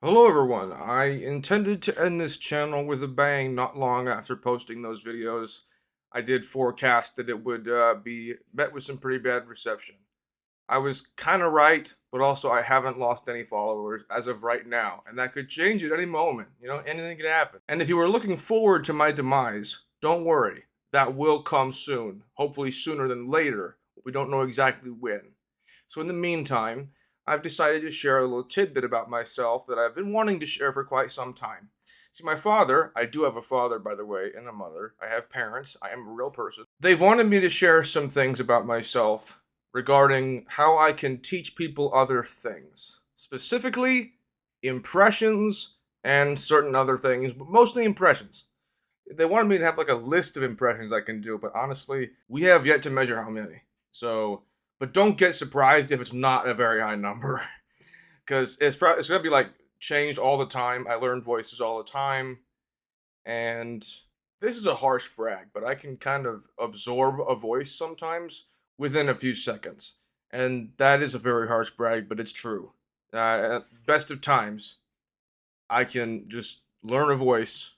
Hello everyone, I intended to end this channel with a bang not long after posting those videos. I did forecast that it would be met with some pretty bad reception. I was kind of right, but also I haven't lost any followers as of right now, and that could change at any moment. Anything could happen. And if you were looking forward to my demise, don't worry, that will come soon. Hopefully sooner than later. We don't know exactly when. So in the meantime, I've decided to share a little tidbit about myself that I've been wanting to share for quite some time. See, my father, I do have a father, by the way, and a mother. I have parents. I am a real person. They've wanted me to share some things about myself regarding how I can teach people other things, specifically impressions and certain other things, but mostly impressions. They wanted me to have like a list of impressions I can do, but honestly, we have yet to measure how many. So, but don't get surprised if it's not a very high number, because it's gonna be like changed all the time. I learn voices all the time, and this is a harsh brag, but I can kind of absorb a voice sometimes within a few seconds. And that is a very harsh brag, but it's true. At best of times, I can just learn a voice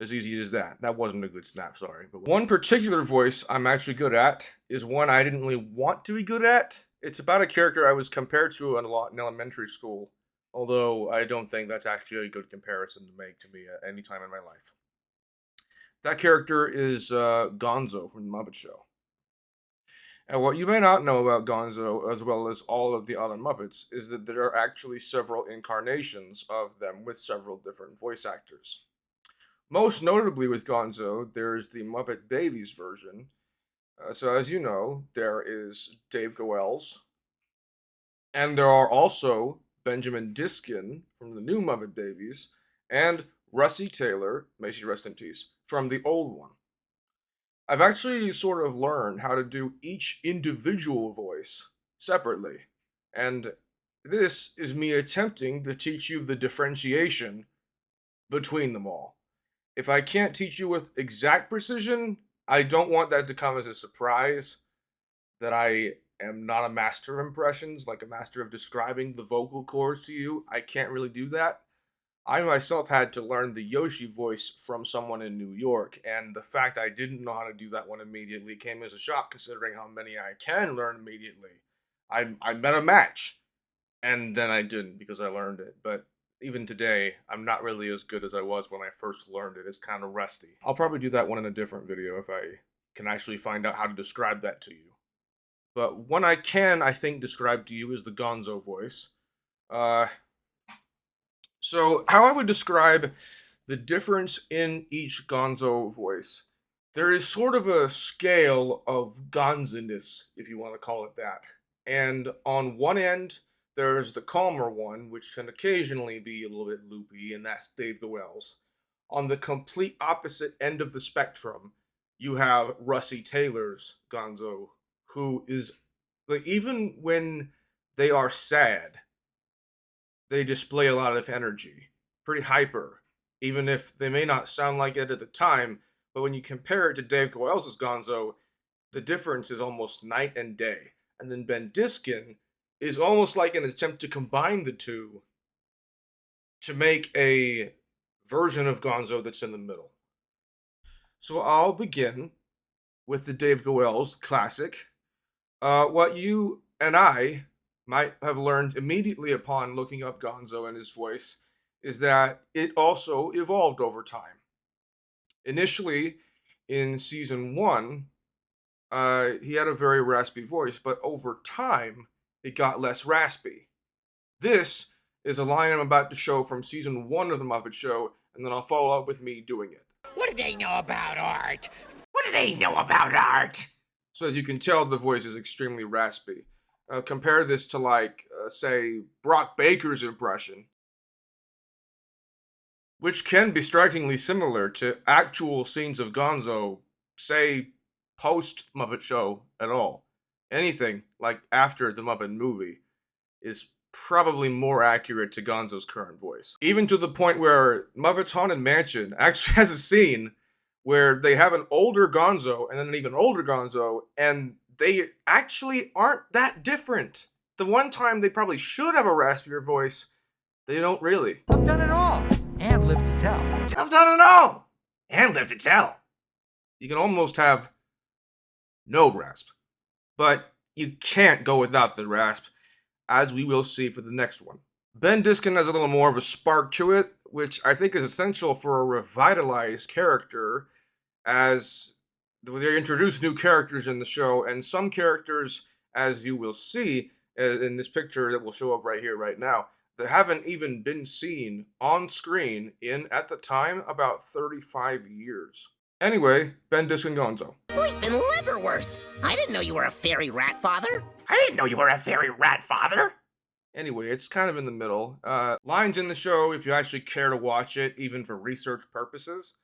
as easy as that. That wasn't a good snap, sorry. But one particular voice I'm actually good at is one I didn't really want to be good at. It's about a character I was compared to a lot in elementary school, although I don't think that's actually a good comparison to make to me at any time in my life. That character is Gonzo from the Muppet Show. And what you may not know about Gonzo, as well as all of the other Muppets, is that there are actually several incarnations of them with several different voice actors. Most notably with Gonzo, there's the Muppet Babies version. So, as you know, there is Dave Goelz, and there are also Benjamin Diskin from the new Muppet Babies, and Russie Taylor, may she rest in peace, from the old one. I've actually sort of learned how to do each individual voice separately, and this is me attempting to teach you the differentiation between them all. If I can't teach you with exact precision, I don't want that to come as a surprise that I am not a master of impressions, like a master of describing the vocal cords to you. I can't really do that. I myself had to learn the Yoshi voice from someone in New York, and the fact I didn't know how to do that one immediately came as a shock considering how many I can learn immediately. I met a match, and then I didn't because I learned it. But even today, I'm not really as good as I was when I first learned it. It's kind of rusty. I'll probably do that one in a different video if I can actually find out how to describe that to you. But one I can, I think, describe to you is the Gonzo voice. Uh, so, how I would describe the difference in each Gonzo voice, there is sort of a scale of Gonziness, if you want to call it that. And on one end, there's the calmer one, which can occasionally be a little bit loopy, and that's Dave Goelz. On the complete opposite end of the spectrum, you have Russie Taylor's Gonzo, who is like even when they are sad, they display a lot of energy, pretty hyper, even if they may not sound like it at the time. But when you compare it to Dave Goelz's Gonzo, the difference is almost night and day. And then Ben Diskin is almost like an attempt to combine the two to make a version of Gonzo that's in the middle. So I'll begin with the Dave Goelz classic. What you and I might have learned immediately upon looking up Gonzo and his voice is that it also evolved over time. Initially, in season one, he had a very raspy voice, but over time, it got less raspy. This is a line I'm about to show from season one of The Muppet Show, and then I'll follow up with me doing it. What do they know about art? What do they know about art? So, as you can tell, the voice is extremely raspy. Compare this to, like, say, Brock Baker's impression, which can be strikingly similar to actual scenes of Gonzo, say, post Muppet Show at all. Anything, like after the Muppet movie, is probably more accurate to Gonzo's current voice. Even to the point where Muppet's Haunted Mansion actually has a scene where they have an older Gonzo and then an even older Gonzo, and they actually aren't that different. The one time they probably should have a raspier voice, They don't really. I've done it all and lived to tell. I've done it all! And live to tell. You can almost have no rasp. But you can't go without the rasp, as we will see for the next one. Ben Diskin has a little more of a spark to it, which I think is essential for a revitalized character, as they introduce new characters in the show, and some characters, as you will see in this picture that will show up right here, right now, that haven't even been seen on screen in, at the time, about 35 years. Anyway, Ben Diskin Gonzo. Bleeping liverwurst! I didn't know you were a fairy rat father. I didn't know you were a fairy rat father. Anyway, it's kind of in the middle. Lines in the show, if you actually care to watch it, even for research purposes.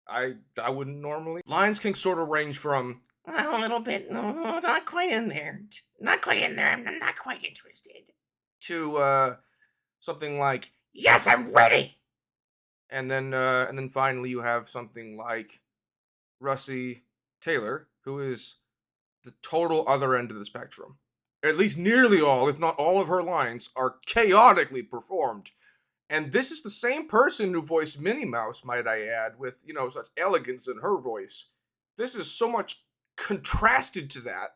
I wouldn't normally. Lines can sort of range from A little bit. No, not quite in there. Not quite in there. I'm not quite interested. to something like, Yes, I'm ready. and then finally you have something like Russie Taylor, who is the total other end of the spectrum. At least nearly all, if not all of her lines are chaotically performed. And this is the same person who voiced Minnie Mouse, might I add, with, such elegance in her voice. This is so much contrasted to that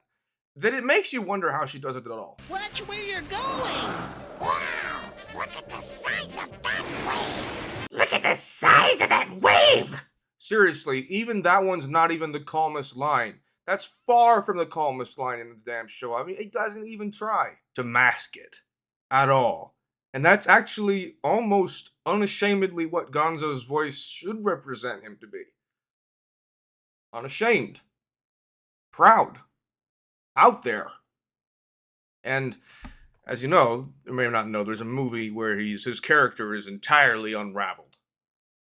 it makes you wonder how she does it at all. Watch where you're going. Wow! Look at the size of that wave! Look at the size of that wave. Seriously, even that one's not even the calmest line. That's far from the calmest line in the damn show. I mean, it doesn't even try to mask it at all. And that's actually almost unashamedly what Gonzo's voice should represent him to be. Unashamed. Proud. Out there. And as you know, you may not know, there's a movie where his character is entirely unraveled.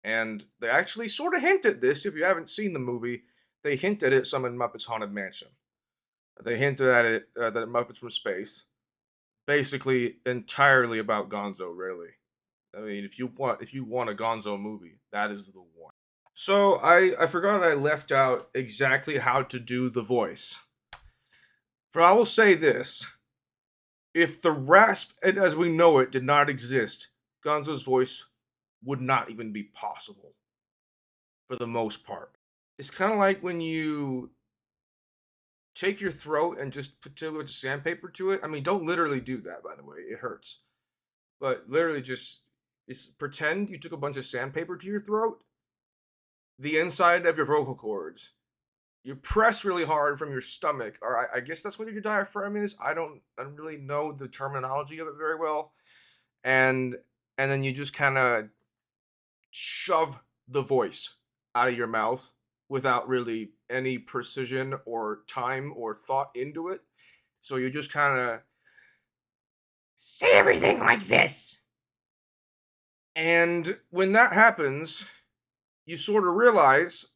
And they actually sort of hint at this. If you haven't seen the movie, they hint at it some in Muppets Haunted Mansion. They hinted at it that Muppets from Space. Basically entirely about Gonzo, really. I mean, if you want a Gonzo movie, that is the one. So I forgot I left out exactly how to do the voice. For I will say this. If the rasp, as we know it, did not exist, Gonzo's voice would not even be possible. For the most part. It's kind of like when you take your throat and just put a bunch of sandpaper to it. I mean, don't literally do that, by the way. It hurts. But literally just pretend you took a bunch of sandpaper to your throat. The inside of your vocal cords. You press really hard from your stomach, or I guess that's what your diaphragm is. I don't really know the terminology of it very well. And then you just kind of shove the voice out of your mouth without really any precision or time or thought into it. So you just kind of Say everything like this. And when that happens, you sort of realize,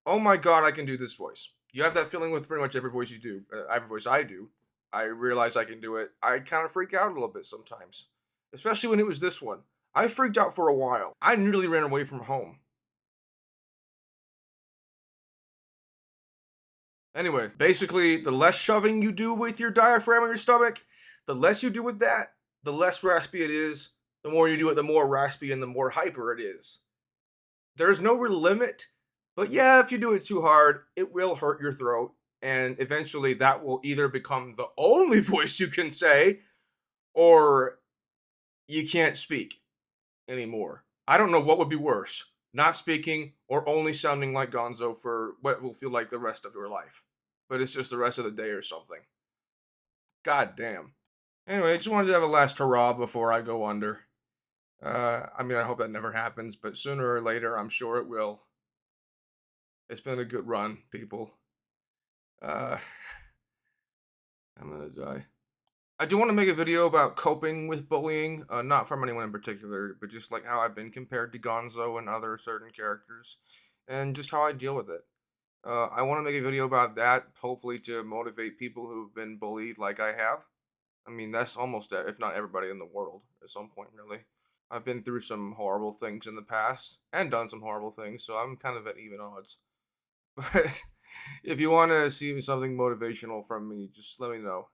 oh my god, I can do this voice. You have that feeling with pretty much every voice you do, every voice I do. I realize I can do it. I kind of freak out a little bit sometimes, especially when it was this one. I freaked out for a while. I nearly ran away from home. Anyway, basically, the less shoving you do with your diaphragm or your stomach, the less you do with that, the less raspy it is. The more you do it, the more raspy and the more hyper it is. There's no real limit, but yeah, if you do it too hard, it will hurt your throat, and eventually that will either become the only voice you can say, or you can't speak anymore. I don't know what would be worse, not speaking or only sounding like Gonzo for what will feel like the rest of your life. But it's just the rest of the day or something. God damn. Anyway, I just wanted to have a last hurrah before I go under. I mean, I hope that never happens, but sooner or later, I'm sure it will. It's been a good run, people. I'm gonna die. I do want to make a video about coping with bullying, not from anyone in particular, but just like how I've been compared to Gonzo and other certain characters, and just how I deal with it. I want to make a video about that, hopefully to motivate people who've been bullied like I have. I mean, that's almost, if not everybody in the world, at some point, really. I've been through some horrible things in the past, and done some horrible things, so I'm kind of at even odds. But if you want to see something motivational from me, just let me know.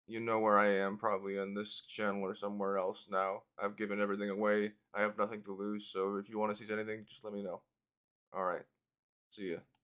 you know where I am, probably on this channel or somewhere else now. I've given everything away. I have nothing to lose, so if you want to see anything, just let me know. Alright. See ya.